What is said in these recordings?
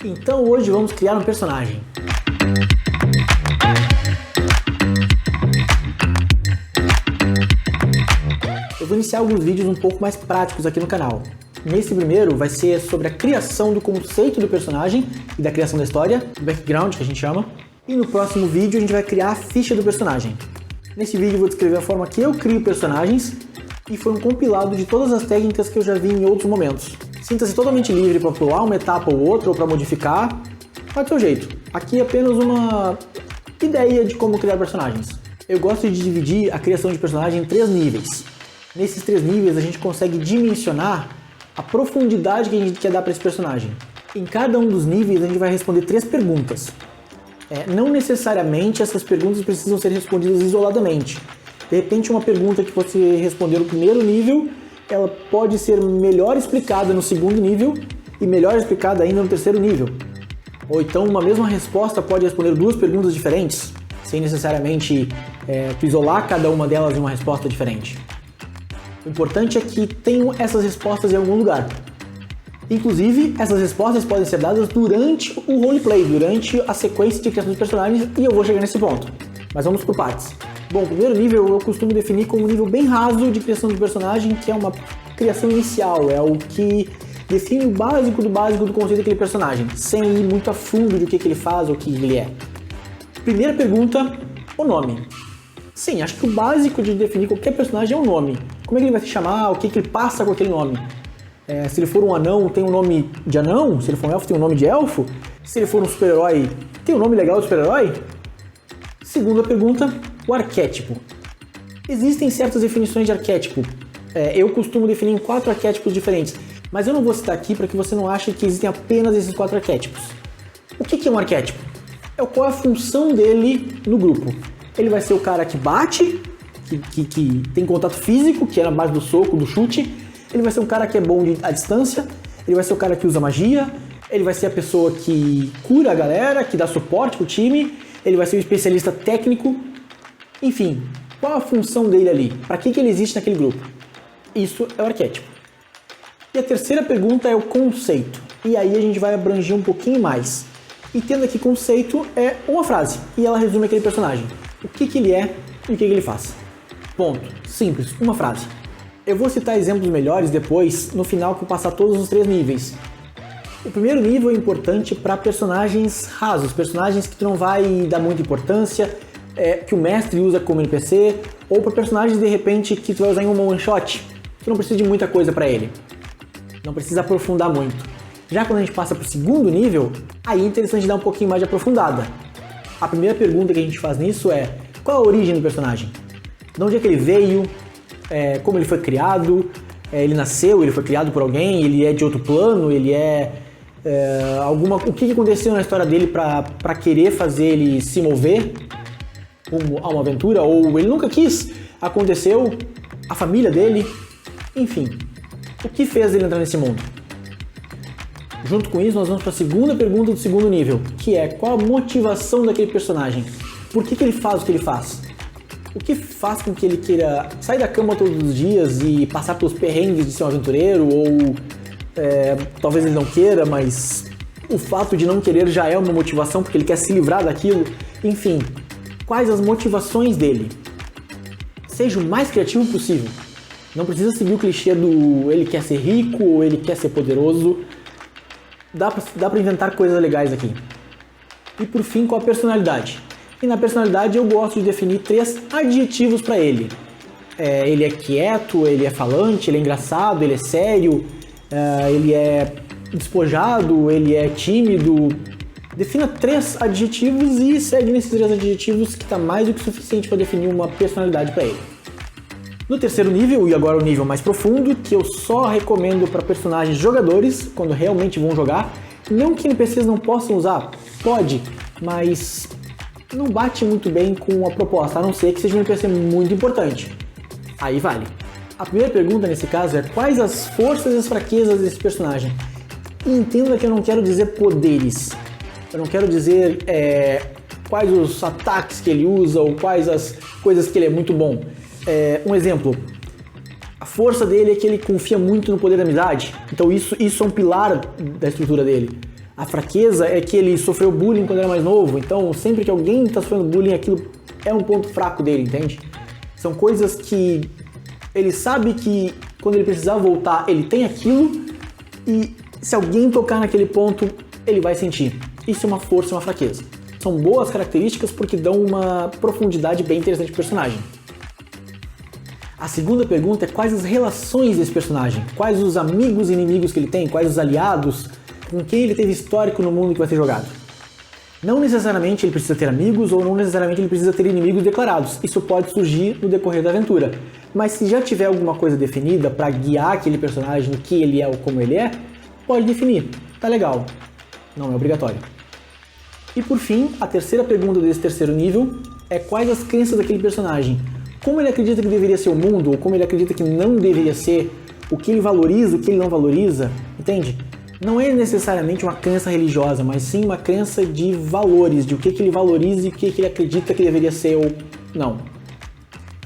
Então hoje vamos criar um personagem. Eu vou iniciar alguns vídeos um pouco mais práticos aqui no canal. Nesse primeiro vai ser sobre a criação do conceito do personagem e da criação da história, o background que a gente chama. E no próximo vídeo a gente vai criar a ficha do personagem. Nesse vídeo eu vou descrever a forma que eu crio personagens e foi um compilado de todas as técnicas que eu já vi em outros momentos. Sinta-se totalmente livre para pular uma etapa ou outra ou para modificar, faz do seu jeito. Aqui é apenas uma ideia de como criar personagens. Eu gosto de dividir a criação de personagem em 3 níveis. Nesses 3 níveis a gente consegue dimensionar a profundidade que a gente quer dar para esse personagem. Em cada um dos níveis a gente vai responder 3 perguntas. Não necessariamente essas perguntas precisam ser respondidas isoladamente. De repente uma pergunta que você respondeu no primeiro nível, ela pode ser melhor explicada no segundo nível e melhor explicada ainda no terceiro nível. Ou então uma mesma resposta pode responder 2 perguntas diferentes, sem necessariamente isolar cada uma delas em uma resposta diferente. O importante é que tenham essas respostas em algum lugar. Inclusive, essas respostas podem ser dadas durante o roleplay, durante a sequência de criação de personagens, e eu vou chegar nesse ponto. Mas vamos por partes. Bom, o primeiro nível eu costumo definir como um nível bem raso de criação de personagem, que é uma criação inicial, é o que define o básico do conceito daquele personagem, sem ir muito a fundo de o que ele faz ou o que ele é. Primeira pergunta, o nome. Sim, acho que o básico de definir qualquer personagem é o nome. Como é que ele vai se chamar, o que ele passa com aquele nome. Se ele for um anão, tem um nome de anão? Se ele for um elfo, tem um nome de elfo? Se ele for um super-herói, tem um nome legal de super-herói? Segunda pergunta, o arquétipo. Existem certas definições de arquétipo. Eu costumo definir em 4 arquétipos diferentes, mas eu não vou citar aqui para que você não ache que existem apenas esses 4 arquétipos. O que é um arquétipo? Qual é a função dele no grupo? Ele vai ser o cara que bate, que tem contato físico, que é na base do soco, do chute. Ele vai ser um cara que é bom à distância. Ele vai ser o cara que usa magia. Ele vai ser a pessoa que cura a galera, que dá suporte pro time. Ele vai ser um especialista técnico. Enfim, qual a função dele ali? Para que ele existe naquele grupo? Isso é o arquétipo. E a terceira pergunta é o conceito. E aí a gente vai abranger um pouquinho mais. E tendo aqui conceito é uma frase. E ela resume aquele personagem. O que ele é e o que ele faz. Ponto. Simples. Uma frase. Eu vou citar exemplos melhores depois, no final que eu passar todos os 3 níveis. O primeiro nível é importante para personagens rasos, personagens que tu não vai dar muita importância, que o mestre usa como NPC, ou para personagens de repente que tu vai usar em uma one shot, tu não precisa de muita coisa para ele. Não precisa aprofundar muito. Já quando a gente passa para o segundo nível, aí é interessante dar um pouquinho mais de aprofundada. A primeira pergunta que a gente faz nisso é: qual a origem do personagem? De onde é que ele veio? Como ele foi criado? Ele nasceu? Ele foi criado por alguém? Ele é de outro plano? Ele o que aconteceu na história dele para querer fazer ele se mover rumo a uma aventura? Ou ele nunca quis? Aconteceu? A família dele? Enfim, o que fez ele entrar nesse mundo? Junto com isso, nós vamos para a segunda pergunta do segundo nível, que é: qual a motivação daquele personagem? Por que ele faz o que ele faz? O que faz com que ele queira sair da cama todos os dias e passar pelos perrengues de ser um aventureiro? Ou talvez ele não queira, mas o fato de não querer já é uma motivação porque ele quer se livrar daquilo. Enfim, quais as motivações dele? Seja o mais criativo possível. Não precisa seguir o clichê do ele quer ser rico ou ele quer ser poderoso. Dá pra inventar coisas legais aqui. E por fim, com a personalidade. E na personalidade eu gosto de definir 3 adjetivos para ele. Ele é quieto, ele é falante, ele é engraçado, ele é sério, ele é despojado, ele é tímido. Defina 3 adjetivos e segue nesses 3 adjetivos que está mais do que suficiente para definir uma personalidade para ele. No terceiro nível, e agora o nível mais profundo, que eu só recomendo para personagens jogadores, quando realmente vão jogar, não que NPCs não possam usar, pode, mas não bate muito bem com a proposta, a não ser que seja um NPC muito importante. Aí vale. A primeira pergunta nesse caso é: quais as forças e as fraquezas desse personagem? E entenda que eu não quero dizer poderes, eu não quero dizer quais os ataques que ele usa ou quais as coisas que ele é muito bom. Um exemplo, a força dele é que ele confia muito no poder da amizade, então isso é um pilar da estrutura dele. A fraqueza é que ele sofreu bullying quando era mais novo, então sempre que alguém está sofrendo bullying, aquilo é um ponto fraco dele, entende? São coisas que ele sabe que quando ele precisar voltar, ele tem aquilo, e se alguém tocar naquele ponto, ele vai sentir. Isso é uma força, uma fraqueza. São boas características porque dão uma profundidade bem interessante pro personagem. A segunda pergunta é quais as relações desse personagem, quais os amigos e inimigos que ele tem, quais os aliados, com quem ele teve histórico no mundo que vai ser jogado. Não necessariamente ele precisa ter amigos ou não necessariamente ele precisa ter inimigos declarados, isso pode surgir no decorrer da aventura. Mas se já tiver alguma coisa definida para guiar aquele personagem, o que ele é ou como ele é, pode definir, tá legal, não é obrigatório. E por fim, a terceira pergunta desse terceiro nível é quais as crenças daquele personagem. Como ele acredita que deveria ser o mundo, ou como ele acredita que não deveria ser, o que ele valoriza, o que ele não valoriza, entende? Não é necessariamente uma crença religiosa, mas sim uma crença de valores, de o que ele valoriza e o que ele acredita que deveria ser ou não.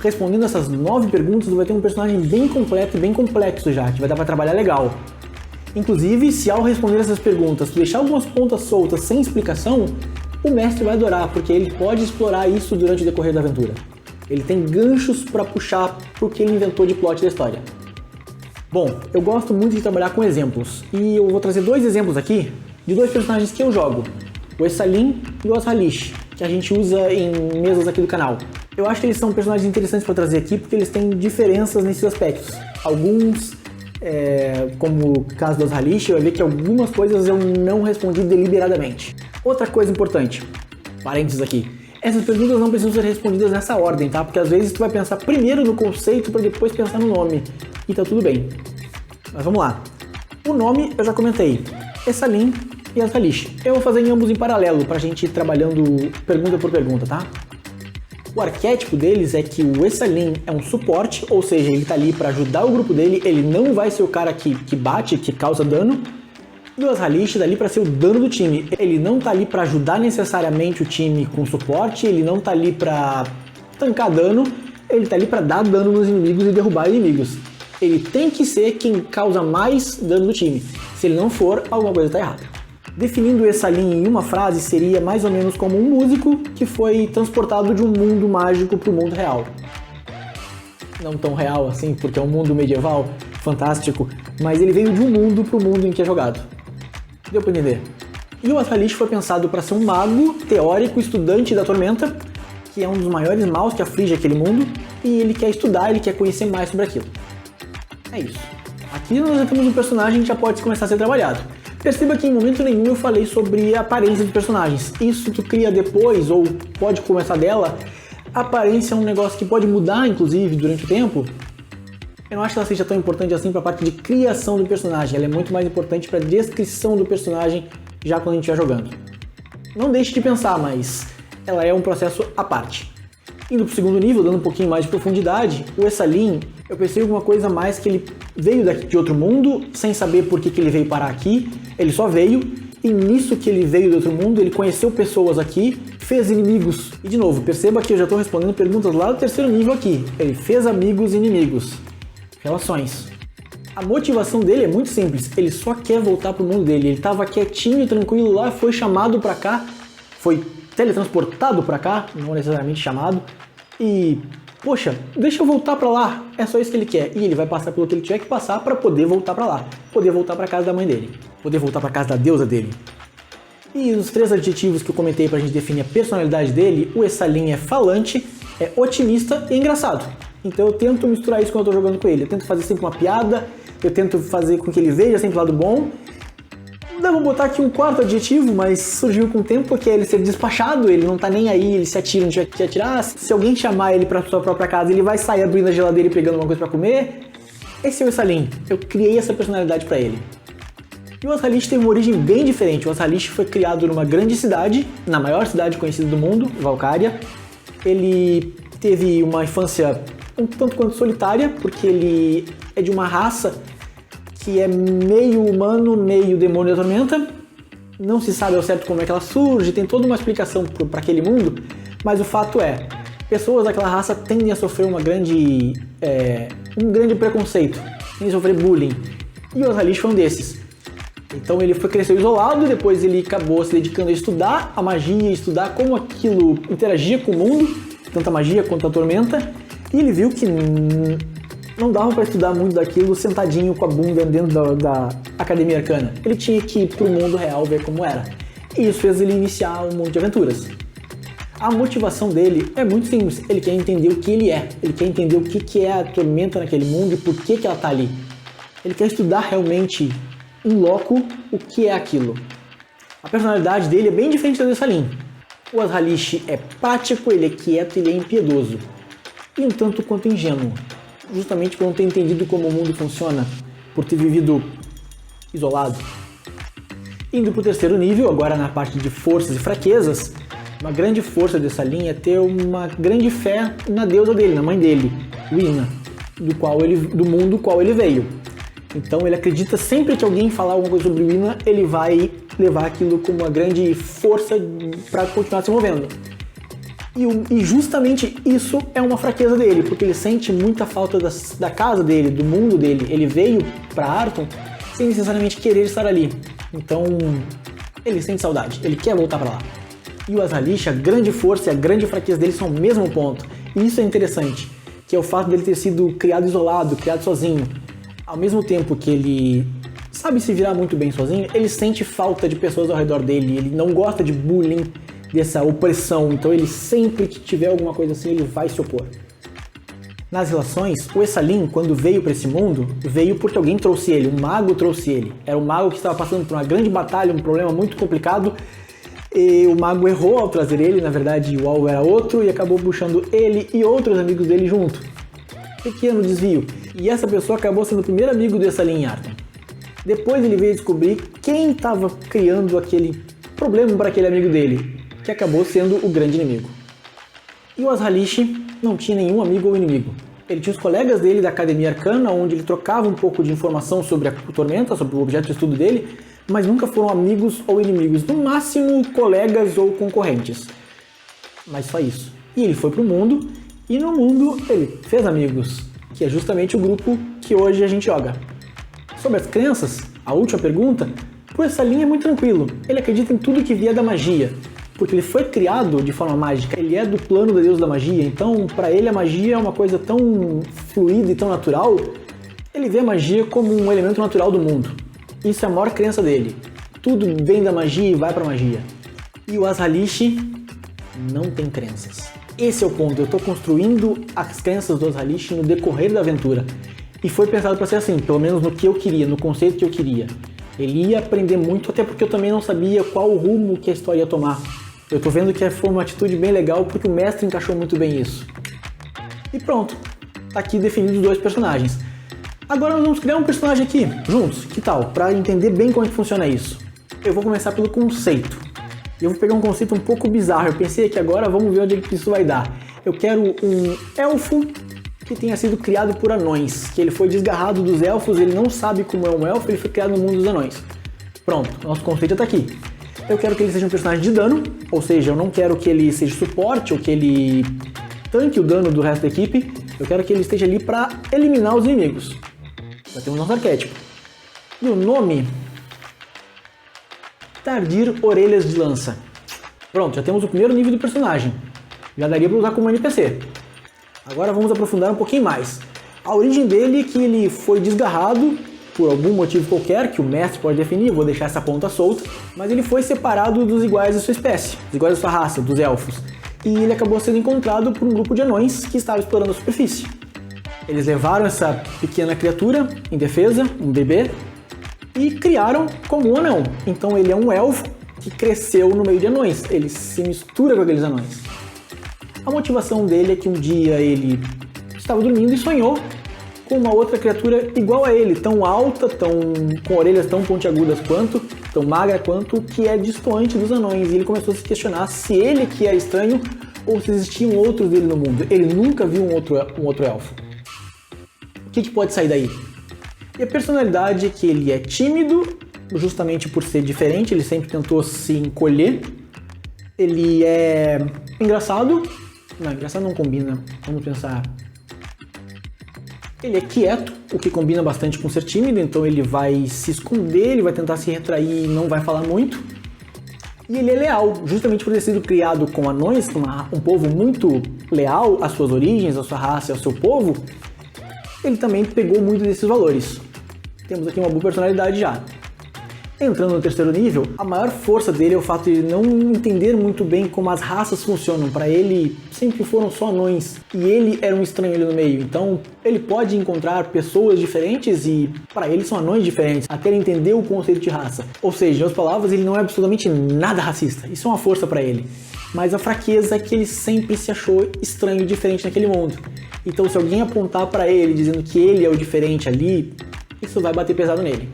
Respondendo essas 9 perguntas, você vai ter um personagem bem completo e bem complexo já, que vai dar para trabalhar legal. Inclusive, se ao responder essas perguntas, tu deixar algumas pontas soltas sem explicação, o mestre vai adorar, porque ele pode explorar isso durante o decorrer da aventura. Ele tem ganchos para puxar pro que ele inventou de plot da história. Bom, eu gosto muito de trabalhar com exemplos, e eu vou trazer 2 exemplos aqui de 2 personagens que eu jogo, o Essalim e o Ashalish, que a gente usa em mesas aqui do canal. Eu acho que eles são personagens interessantes para trazer aqui porque eles têm diferenças nesses aspectos. Alguns, como o caso do Ashalish, vai ver que algumas coisas eu não respondi deliberadamente. Outra coisa importante, parênteses aqui, essas perguntas não precisam ser respondidas nessa ordem, tá? Porque às vezes tu vai pensar primeiro no conceito para depois pensar no nome. E tá tudo bem. Mas vamos lá. O nome eu já comentei. Essalim e Ashalish. Eu vou fazer em ambos em paralelo pra gente ir trabalhando pergunta por pergunta, tá? O arquétipo deles é que o Essalim é um suporte, ou seja, ele tá ali para ajudar o grupo dele, ele não vai ser o cara que bate, que causa dano. E o Ashalish tá ali para ser o dano do time. Ele não tá ali para ajudar necessariamente o time com suporte, ele não tá ali para tancar dano, ele tá ali para dar dano nos inimigos e derrubar inimigos. Ele tem que ser quem causa mais dano do time. Se ele não for, alguma coisa tá errada. Definindo essa linha em uma frase, seria mais ou menos como um músico que foi transportado de um mundo mágico para o mundo real. Não tão real assim, porque é um mundo medieval, fantástico, mas ele veio de um mundo para o mundo em que é jogado. Deu para entender? E o Ashalish foi pensado para ser um mago, teórico, estudante da Tormenta, que é um dos maiores maus que aflige aquele mundo, e ele quer estudar, ele quer conhecer mais sobre aquilo. É isso. Aqui nós já temos um personagem que já pode começar a ser trabalhado. Perceba que em momento nenhum eu falei sobre a aparência dos personagens. Isso tu cria depois, ou pode começar dela. A aparência é um negócio que pode mudar, inclusive, durante o tempo. Eu não acho que ela seja tão importante assim para a parte de criação do personagem. Ela é muito mais importante para a descrição do personagem já quando a gente estiver jogando. Não deixe de pensar, mas ela é um processo à parte. Indo para o segundo nível, dando um pouquinho mais de profundidade, o Essalim, eu pensei em alguma coisa a mais que ele veio de outro mundo, sem saber por que ele veio parar aqui, ele só veio, e nisso que ele veio de outro mundo, ele conheceu pessoas aqui, fez inimigos. E de novo, perceba que eu já estou respondendo perguntas lá do terceiro nível aqui. Ele fez amigos e inimigos. Relações. A motivação dele é muito simples, ele só quer voltar para o mundo dele. Ele estava quietinho, tranquilo lá, foi chamado para cá, foi teletransportado para cá, não necessariamente chamado, e poxa, deixa eu voltar para lá, é só isso que ele quer, e ele vai passar pelo que ele tiver que passar para poder voltar para lá, poder voltar para casa da mãe dele, poder voltar para casa da deusa dele. E os 3 adjetivos que eu comentei para a gente definir a personalidade dele, o Essalim é falante, é otimista e engraçado. Então eu tento misturar isso quando eu estou jogando com ele, eu tento fazer sempre uma piada, eu tento fazer com que ele veja sempre o lado bom. Dá pra botar aqui um 4º adjetivo, mas surgiu com o tempo, porque ele ser despachado, ele não tá nem aí, ele se atira, não tiver que atirar. Se alguém chamar ele pra sua própria casa, ele vai sair abrindo a geladeira e pegando uma coisa pra comer. Esse é o Essalim, eu criei essa personalidade pra ele. E o Ashalish tem uma origem bem diferente. O Ashalish foi criado numa grande cidade, na maior cidade conhecida do mundo, Valkyria. Ele teve uma infância um tanto quanto solitária, porque ele é de uma raça que é meio humano, meio demônio da tormenta. Não se sabe ao certo como é que ela surge, tem toda uma explicação para aquele mundo, mas o fato é, pessoas daquela raça tendem a sofrer um grande preconceito, tendem a sofrer bullying, e o Ashalish foi um desses. Então ele cresceu isolado, depois ele acabou se dedicando a estudar a magia, estudar como aquilo interagia com o mundo, tanto a magia quanto a tormenta, e ele viu que não dava para estudar muito daquilo sentadinho com a bunda dentro da Academia Arcana. Ele tinha que ir pro mundo real ver como era. E isso fez ele iniciar um monte de aventuras. A motivação dele é muito simples, ele quer entender o que ele é, ele quer entender o que é a tormenta naquele mundo e por que ela está ali. Ele quer estudar realmente em loco o que é aquilo. A personalidade dele é bem diferente da do Salim. O Azhalish é prático, ele é quieto, ele é impiedoso. E um tanto quanto ingênuo. Justamente por não ter entendido como o mundo funciona, por ter vivido isolado. Indo para o terceiro nível, agora na parte de forças e fraquezas, uma grande força dessa linha é ter uma grande fé na deusa dele, na mãe dele, Wina, do mundo qual ele veio. Então ele acredita sempre que alguém falar alguma coisa sobre Wina, ele vai levar aquilo como uma grande força para continuar se movendo. E justamente isso é uma fraqueza dele, porque ele sente muita falta da casa dele, do mundo dele. Ele veio para Arton sem necessariamente querer estar ali. Então ele sente saudade, ele quer voltar para lá. E o Azhalish, a grande força e a grande fraqueza dele são o mesmo ponto. E isso é interessante, que é o fato dele ter sido criado isolado, criado sozinho. Ao mesmo tempo que ele sabe se virar muito bem sozinho, ele sente falta de pessoas ao redor dele, ele não gosta de bullying, dessa opressão, então ele sempre que tiver alguma coisa assim, ele vai se opor. Nas relações, o Essalim, quando veio para esse mundo, veio porque alguém trouxe ele, um mago trouxe ele. Era um mago que estava passando por uma grande batalha, um problema muito complicado, e o mago errou ao trazer ele, na verdade o alvo era outro, e acabou puxando ele e outros amigos dele junto. Pequeno desvio. E essa pessoa acabou sendo o primeiro amigo do Essalim em Arton. Depois ele veio descobrir quem estava criando aquele problema para aquele amigo dele, que acabou sendo o grande inimigo. E o Azhalish não tinha nenhum amigo ou inimigo. Ele tinha os colegas dele da Academia Arcana, onde ele trocava um pouco de informação sobre a tormenta, sobre o objeto de estudo dele, mas nunca foram amigos ou inimigos, no máximo colegas ou concorrentes. Mas só isso. E ele foi pro mundo, e no mundo ele fez amigos, que é justamente o grupo que hoje a gente joga. Sobre as crenças, a última pergunta, por essa linha é muito tranquilo. Ele acredita em tudo que vier da magia, porque ele foi criado de forma mágica, ele é do plano da deusa da magia, então para ele a magia é uma coisa tão fluida e tão natural, ele vê a magia como um elemento natural do mundo. Isso é a maior crença dele. Tudo vem da magia e vai para a magia. E o Azhalish não tem crenças. Esse é o ponto, eu estou construindo as crenças do Azhalish no decorrer da aventura. E foi pensado para ser assim, pelo menos no que eu queria, no conceito que eu queria. Ele ia aprender muito, até porque eu também não sabia qual o rumo que a história ia tomar. Eu tô vendo que foi uma atitude bem legal, porque o mestre encaixou muito bem isso. E pronto, tá aqui definidos os dois personagens. Agora nós vamos criar um personagem aqui, juntos, que tal? Para entender bem como é que funciona isso. Eu vou começar pelo conceito. Eu vou pegar um conceito um pouco bizarro, eu pensei que agora vamos ver onde isso vai dar. Eu quero um elfo que tenha sido criado por anões, que ele foi desgarrado dos elfos, ele não sabe como é um elfo, ele foi criado no mundo dos anões. Pronto, nosso conceito está aqui. Eu quero que ele seja um personagem de dano, ou seja, eu não quero que ele seja suporte ou que ele tanque o dano do resto da equipe, eu quero que ele esteja ali para eliminar os inimigos. Já temos nosso arquétipo. E o nome? Tardir Orelhas de Lança. Pronto, já temos o primeiro nível do personagem. Já daria para usar como NPC. Agora vamos aprofundar um pouquinho mais. A origem dele é que ele foi desgarrado por algum motivo qualquer, que o mestre pode definir, vou deixar essa ponta solta, mas ele foi separado dos iguais da sua espécie, dos iguais da sua raça, dos elfos, e ele acabou sendo encontrado por um grupo de anões que estava explorando a superfície. Eles levaram essa pequena criatura em defesa, um bebê, e criaram como um anão. Então ele é um elfo que cresceu no meio de anões, ele se mistura com aqueles anões. A motivação dele é que um dia ele estava dormindo e sonhou com uma outra criatura igual a ele, tão alta, com orelhas tão pontiagudas quanto, tão magra quanto, que é distoante dos anões. E ele começou a se questionar se ele que era estranho ou se existiam outros dele no mundo. Ele nunca viu um outro elfo. O que pode sair daí? E a personalidade é que ele é tímido, justamente por ser diferente, ele sempre tentou se encolher. Ele é engraçado. Não, engraçado não combina. Vamos pensar. Ele é quieto, o que combina bastante com ser tímido, então ele vai se esconder, ele vai tentar se retrair e não vai falar muito. E ele é leal, justamente por ter sido criado com anões, um povo muito leal às suas origens, à sua raça e ao seu povo, ele também pegou muito desses valores. Temos aqui uma boa personalidade já. Entrando no terceiro nível, a maior força dele é o fato de ele não entender muito bem como as raças funcionam. Para ele, sempre foram só anões, e ele era um estranho ali no meio. Então, ele pode encontrar pessoas diferentes e, para ele, são anões diferentes, até ele entender o conceito de raça. Ou seja, em outras palavras, ele não é absolutamente nada racista. Isso é uma força para ele. Mas a fraqueza é que ele sempre se achou estranho e diferente naquele mundo. Então, se alguém apontar para ele dizendo que ele é o diferente ali, isso vai bater pesado nele.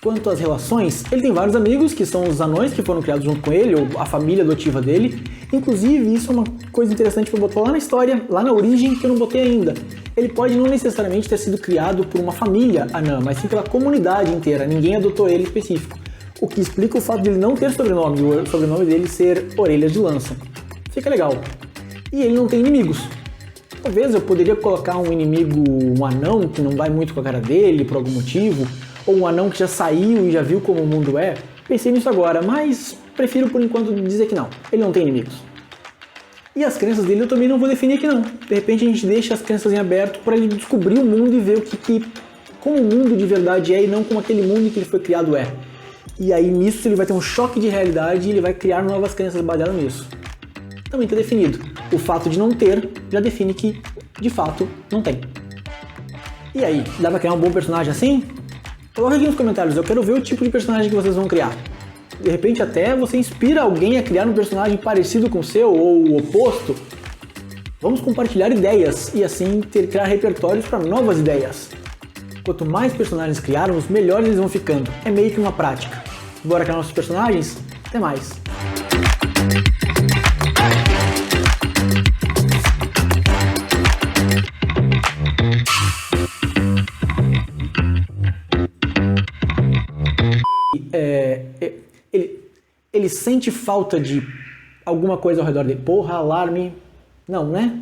Quanto às relações, ele tem vários amigos que são os anões que foram criados junto com ele, ou a família adotiva dele. Inclusive, isso é uma coisa interessante para botar lá na história, lá na origem, que eu não botei ainda. Ele pode não necessariamente ter sido criado por uma família anã, mas sim pela comunidade inteira, ninguém adotou ele específico. O que explica o fato de ele não ter sobrenome, o sobrenome dele ser Orelhas de Lança. Fica legal. E ele não tem inimigos. Talvez eu poderia colocar um inimigo, um anão, que não vai muito com a cara dele, por algum motivo, ou um anão que já saiu e já viu como o mundo é. Pensei nisso agora, mas prefiro por enquanto dizer que não, ele não tem inimigos. E as crenças dele eu também não vou definir aqui não. De repente a gente deixa as crenças em aberto para ele descobrir o mundo e ver como o mundo de verdade é e não como aquele mundo em que ele foi criado é. E aí nisso ele vai ter um choque de realidade e ele vai criar novas crenças baseadas nisso. Também está definido. O fato de não ter já define que, de fato, não tem. E aí, dá pra criar um bom personagem assim? Coloca aqui nos comentários, eu quero ver o tipo de personagem que vocês vão criar. De repente até você inspira alguém a criar um personagem parecido com o seu ou o oposto. Vamos compartilhar ideias e assim criar repertórios para novas ideias. Quanto mais personagens criarmos, melhores eles vão ficando. É meio que uma prática. Bora criar nossos personagens? Até mais! Ele sente falta de alguma coisa ao redor dele. Porra, alarme. Não, né?